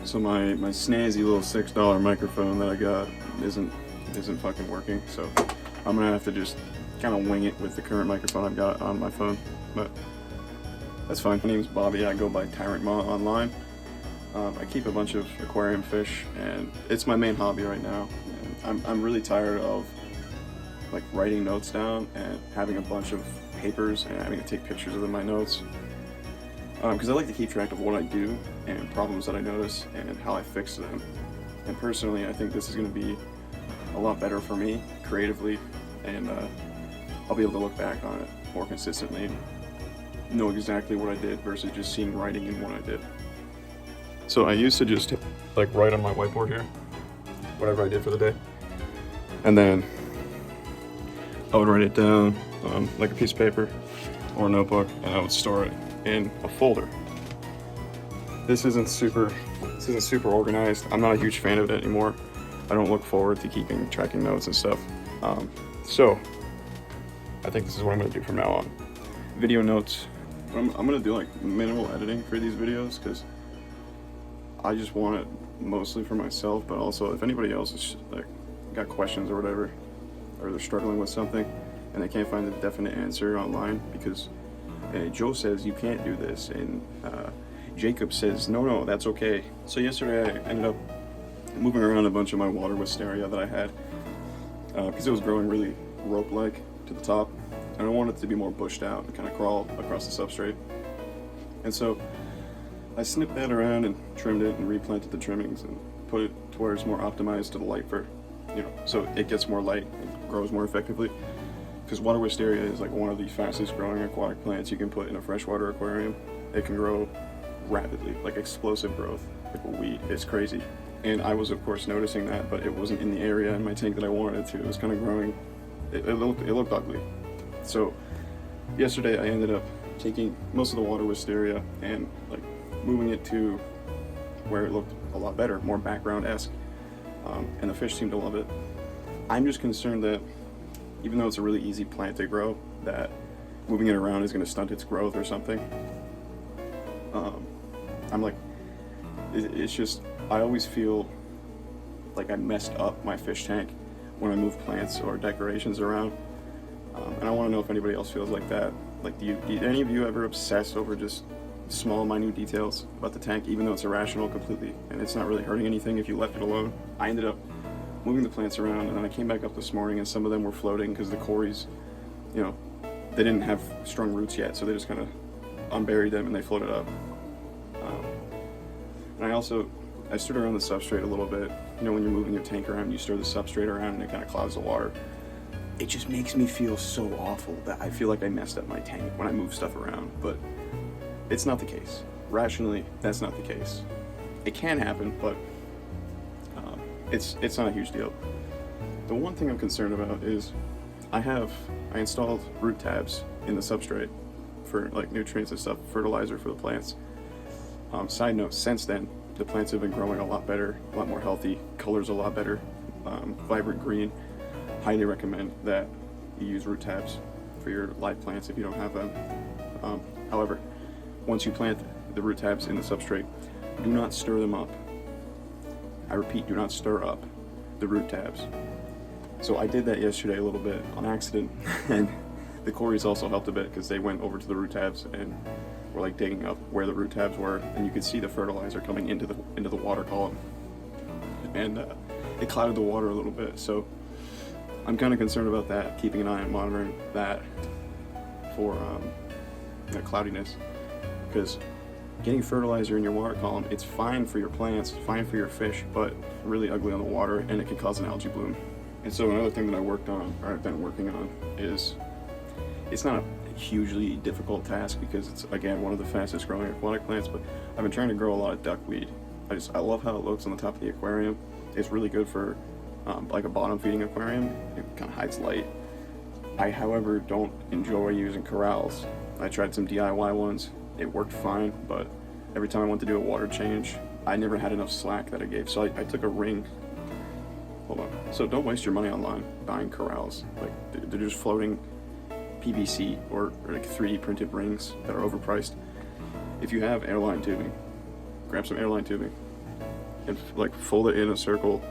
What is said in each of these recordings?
So my snazzy little $6 microphone that I got isn't fucking working, so I'm gonna have to just kind of wing it with the current microphone I've got on my phone, but that's fine. My name's Bobby. I go by Tyrant Ma online. I keep a bunch of aquarium fish, and it's my main hobby right now. And I'm really tired of like writing notes down and having a bunch of papers and having to take pictures of my notes. Because I like to keep track of what I do and problems that I notice and how I fix them. And personally, I think this is going to be a lot better for me creatively, and I'll be able to look back on it more consistently and know exactly what I did versus just seeing writing in what I did. So I used to just like write on my whiteboard here whatever I did for the day, and then I would write it down on like a piece of paper or a notebook, and I would store it in a folder. This isn't super organized. I'm not a huge fan of it anymore. I don't look forward to tracking notes and stuff. So I think this is what I'm gonna do from now on. Video notes. I'm gonna do like minimal editing for these videos because I just want it mostly for myself, but also if anybody else is like got questions or whatever, or they're struggling with something and they can't find a definite answer online because Joe says you can't do this, and Jacob says no, that's okay. So yesterday I ended up moving around a bunch of my water wisteria that I had because it was growing really rope-like to the top, and I wanted it to be more bushed out and kind of crawl across the substrate. And so I snipped that around and trimmed it and replanted the trimmings and put it to where it's more optimized to the light for, so it gets more light and grows more effectively. Because water wisteria is like one of the fastest growing aquatic plants you can put in a freshwater aquarium. It can grow rapidly, like explosive growth, like a weed. It's crazy. And I was of course noticing that, but it wasn't in the area in my tank that I wanted it to. It was kind of growing, it looked ugly. So yesterday I ended up taking most of the water wisteria and like moving it to where it looked a lot better, more background-esque, and the fish seemed to love it. I'm just concerned that even though it's a really easy plant to grow, that moving it around is going to stunt its growth or something. I'm like, it's just, I always feel like I messed up my fish tank when I move plants or decorations around. And I want to know if anybody else feels like that. Like, do any of you ever obsess over just small, minute details about the tank, even though it's irrational completely and it's not really hurting anything if you left it alone? I ended up moving the plants around, and then I came back up this morning and some of them were floating because the cories, they didn't have strong roots yet, so they just kind of unburied them and they floated up. And I stirred around the substrate a little bit. When you're moving your tank around, you stir the substrate around and it kind of clouds the water. It just makes me feel so awful that I feel like I messed up my tank when I move stuff around, but it's not the case. Rationally, that's not the case. It can happen, but it's not a huge deal. The one thing I'm concerned about is I installed root tabs in the substrate for like nutrients and stuff, fertilizer for the plants. Side note, since then the plants have been growing a lot better, a lot more healthy, colors a lot better, vibrant green. Highly recommend that you use root tabs for your live plants if you don't have them. However, once you plant the root tabs in the substrate, do not stir them up. I repeat, do not stir up the root tabs. So I did that yesterday a little bit on accident, and the cories also helped a bit because they went over to the root tabs and were like digging up where the root tabs were, and you could see the fertilizer coming into the water column, and it clouded the water a little bit. So I'm kind of concerned about that, keeping an eye on monitoring that for cloudiness, because getting fertilizer in your water column, it's fine for your plants, fine for your fish, but really ugly on the water, and it can cause an algae bloom. And so another thing that I've been working on is, it's not a hugely difficult task because it's, again, one of the fastest growing aquatic plants, but I've been trying to grow a lot of duckweed. I love how it looks on the top of the aquarium. It's really good for like a bottom feeding aquarium. It kind of hides light. I, however, don't enjoy using corrals. I tried some DIY ones. It worked fine, but every time I went to do a water change, I never had enough slack that I gave. So I took a ring. Hold on. So don't waste your money online buying corrals. Like, they're just floating PVC or like 3D printed rings that are overpriced. If you have airline tubing, grab some airline tubing. and like fold it in a circle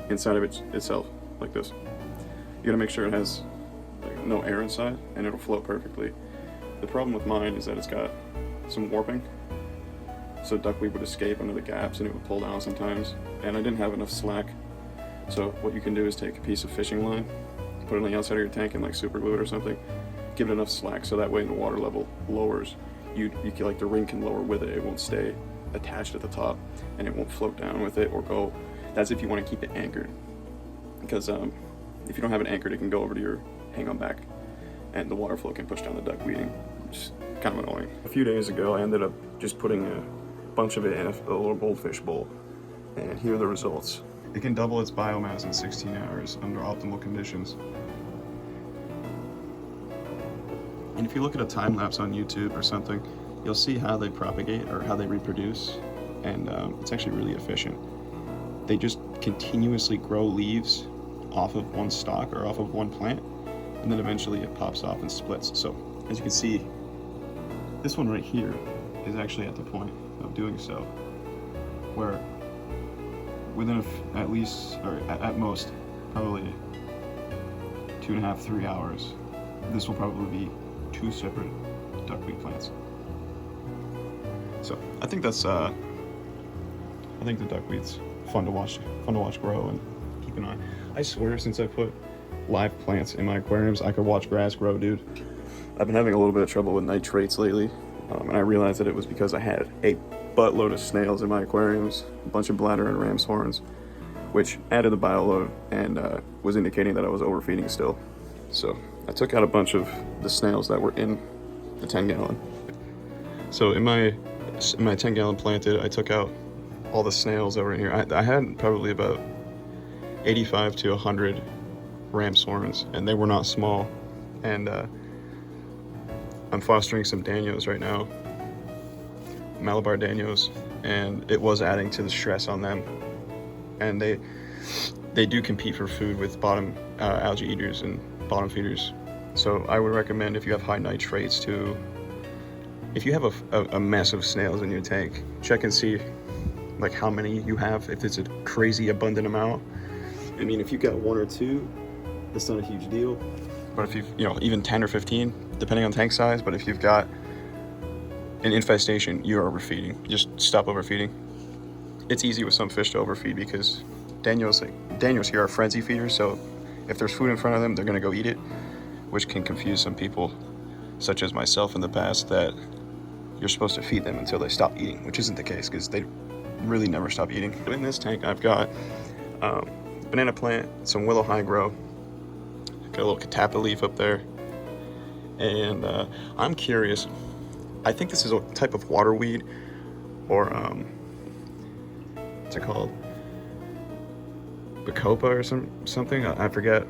inside of itself, like this. You gotta make sure it has like no air inside, and it'll float perfectly. The problem with mine is that it's got some warping, so duckweed would escape under the gaps and it would pull down sometimes, and I didn't have enough slack. So what you can do is take a piece of fishing line, put it on the outside of your tank and like super glue it or something, give it enough slack so that way the water level lowers, you can, like the ring can lower with it, it won't stay attached at the top and it won't float down with it or go. That's if you want to keep it anchored, because if you don't have it anchored, it can go over to your hang-on back and the water flow can push down the duckweeding, which is kind of annoying. A few days ago I ended up just putting a bunch of it in a little goldfish bowl, and here are the results. It can double its biomass in 16 hours under optimal conditions. And if you look at a time lapse on YouTube or something, you'll see how they propagate or how they reproduce, and it's actually really efficient. They just continuously grow leaves off of one stalk or off of one plant, and then eventually it pops off and splits. So as you can see, this one right here is actually at the point of doing so, where within at least, or at most, probably 2.5, 3 hours, this will probably be 2 separate duckweed plants. So I think that's I think the duckweed's fun to watch grow and keep an eye. I swear, since I put live plants in my aquariums, I could watch grass grow, dude. I've been having a little bit of trouble with nitrates lately, and I realized that it was because I had a buttload of snails in my aquariums, a bunch of bladder and ram's horns, which added the bioload and was indicating that I was overfeeding still. So I took out a bunch of the snails that were in the 10-gallon. So in my 10-gallon planted, I took out all the snails that were in here. I had probably about 85 to 100 ram's horns, and they were not small. And I'm fostering some Danios right now, Malabar Danios, and it was adding to the stress on them. And they do compete for food with bottom algae eaters and bottom feeders. So I would recommend, if you have high nitrates, to, if you have a mess of snails in your tank, check and see like how many you have, if it's a crazy abundant amount. I mean, if you got 1 or 2, it's not a huge deal. But if you've, even 10 or 15, depending on tank size, but if you've got an infestation, you're overfeeding. Just stop overfeeding. It's easy with some fish to overfeed because Danios here are frenzy feeders, so if there's food in front of them, they're gonna go eat it, which can confuse some people, such as myself in the past, that you're supposed to feed them until they stop eating, which isn't the case because they really never stop eating. But in this tank, I've got banana plant, some willow hygro, got a little catappa leaf up there, and I'm curious, I think this is a type of water weed, or what's it called? Bacopa or something, I forget.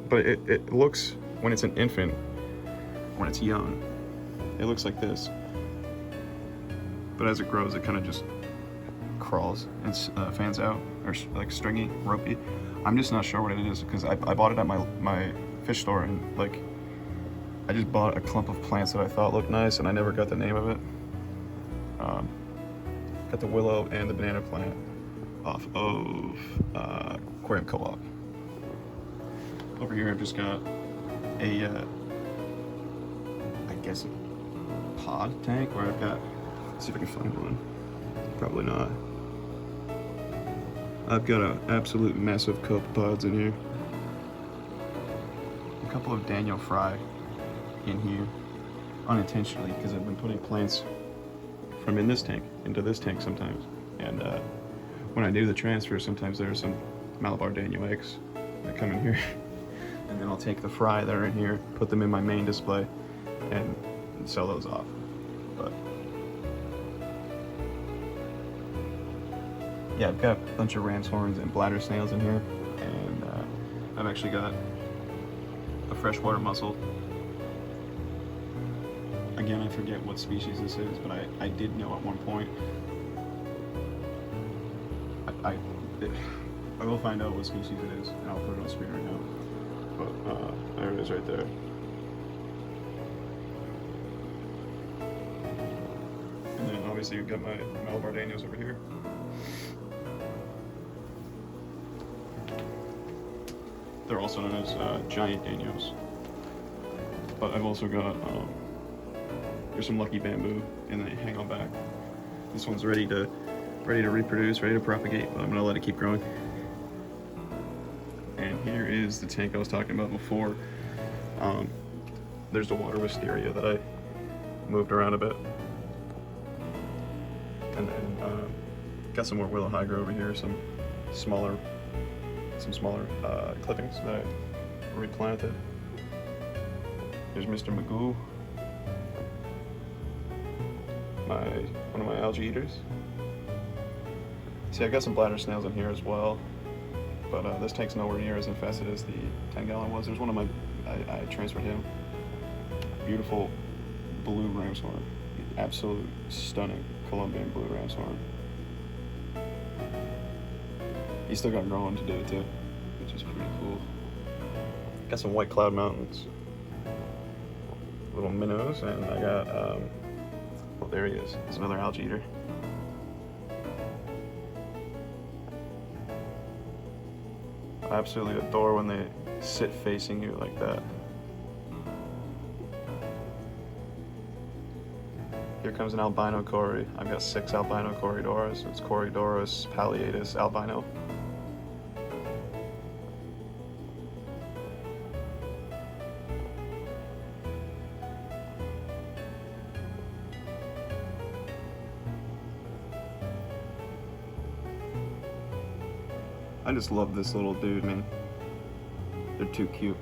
But it looks, when it's an infant, when it's young, it looks like this. But as it grows, it kind of just crawls and fans out, or like stringy, ropey. I'm just not sure what it is, because I bought it at my fish store, and like I just bought a clump of plants that I thought looked nice, and I never got the name of it. Got the willow and the banana plant off of Aquarium Co-op. Over here I've just got a, I guess a pod tank where I've got, let's see if I can find one. Probably not. I've got an absolute mess of copepods in here. A couple of Daniel Fry in here, unintentionally, because I've been putting plants from in this tank into this tank sometimes. And when I do the transfer, sometimes there are some Malabar Daniel eggs that come in here. And then I'll take the fry that are in here, put them in my main display, and sell those off. But yeah, I've got a bunch of ram's horns and bladder snails in here, and I've actually got a freshwater mussel. Again, I forget what species this is, but I did know at one point. I will find out what species it is, and I'll put it on screen right now. But there it is right there. And then obviously you've got my Malabar Danios over here. They're also known as giant Danios. But I've also got, there's some lucky bamboo, and they hang on back. This one's ready to reproduce, ready to propagate, but I'm gonna let it keep growing. And here is the tank I was talking about before. There's the water wisteria that I moved around a bit. And then got some more willow hygro over here, some smaller clippings that I replanted. There's Mr. Magoo, one of my algae eaters. See, I got some bladder snails in here as well, but this tank's nowhere near as infested as the 10-gallon was. There's one of my, I transferred him. Beautiful blue ram's horn, absolute stunning Colombian blue ram's horn. He's still got growing to do too, which is pretty cool. Got some white cloud mountains, little minnows, and I got, well, there he is. It's another algae eater. I absolutely adore when they sit facing you like that. Here comes an albino cory. I've got 6 albino corydoras. It's Corydoras palliatus albino. I just love this little dude, man. They're too cute.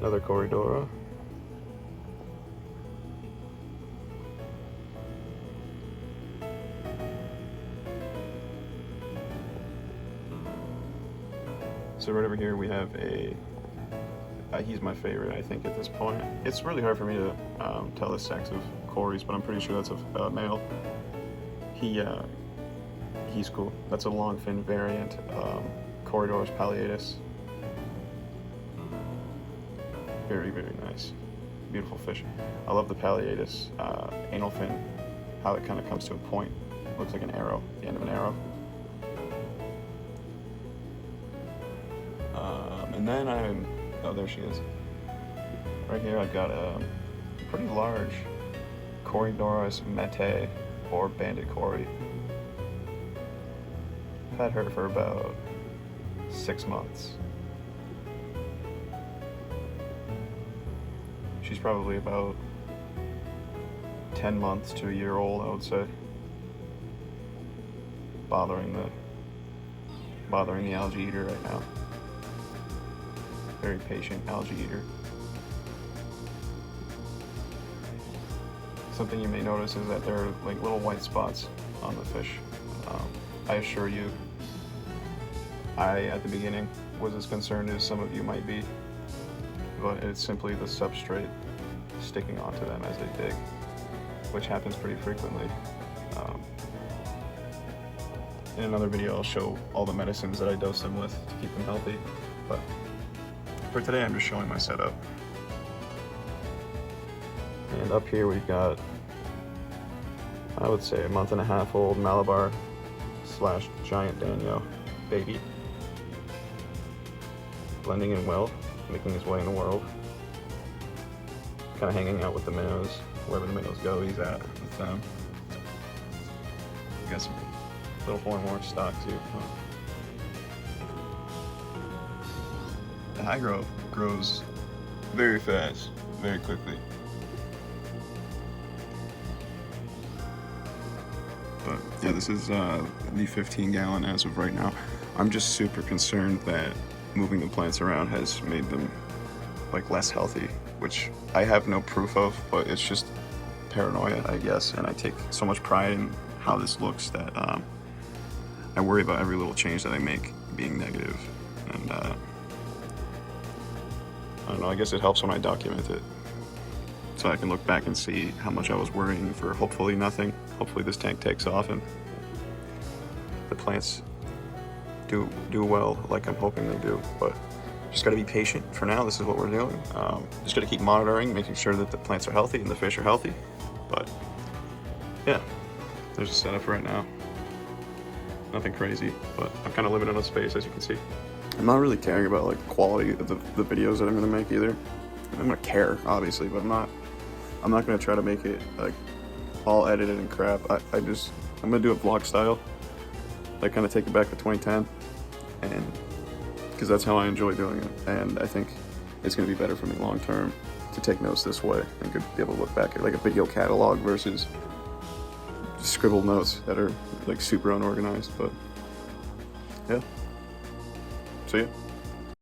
Another Corydora. So right over here we have a, he's my favorite, I think, at this point. It's really hard for me to tell the sex of cories, but I'm pretty sure that's a male. He's cool. That's a long fin variant, Corydoras palliatus. Very, very nice. Beautiful fish. I love the palliatus anal fin, how it kind of comes to a point. Looks like an arrow, the end of an arrow. And then oh, there she is. Right here I've got a pretty large Corydoras mete, or banded cory. I've had her for about 6 months. She's probably about 10 months to a year old, I would say. Bothering the algae eater right now. Very patient algae eater. Something you may notice is that there are like little white spots on the fish. I assure you, at the beginning, was as concerned as some of you might be, but it's simply the substrate sticking onto them as they dig, which happens pretty frequently. In another video, I'll show all the medicines that I dose them with to keep them healthy, but for today, I'm just showing my setup. And up here we've got, I would say, a 1.5 old Malabar / giant Danio baby. Blending in well, making his way in the world. Kind of hanging out with the minnows. Wherever the minnows go, he's at with them. Got some little hornworm stock too. The hygro grows very fast, very quickly. But yeah, this is the 15-gallon as of right now. I'm just super concerned that moving the plants around has made them like less healthy, which I have no proof of, but it's just paranoia, I guess. And I take so much pride in how this looks that I worry about every little change that I make being negative. And I don't know, I guess it helps when I document it, so I can look back and see how much I was worrying for hopefully nothing. Hopefully this tank takes off and the plants do well like I'm hoping they do, but just got to be patient for now. This is what we're doing. Just got to keep monitoring, making sure that the plants are healthy and the fish are healthy. But yeah, there's a setup right now. Nothing crazy, but I'm kind of limited on space, as you can see. I'm not really caring about like quality of the videos that I'm gonna make either. I'm gonna care, obviously, but I'm not gonna try to make it like all edited and crap. I'm gonna do it vlog style, like kind of take it back to 2010, and because that's how I enjoy doing it, and I think it's gonna be better for me long term to take notes this way and could be able to look back at like a video catalog versus scribbled notes that are like super unorganized. But yeah, so yeah.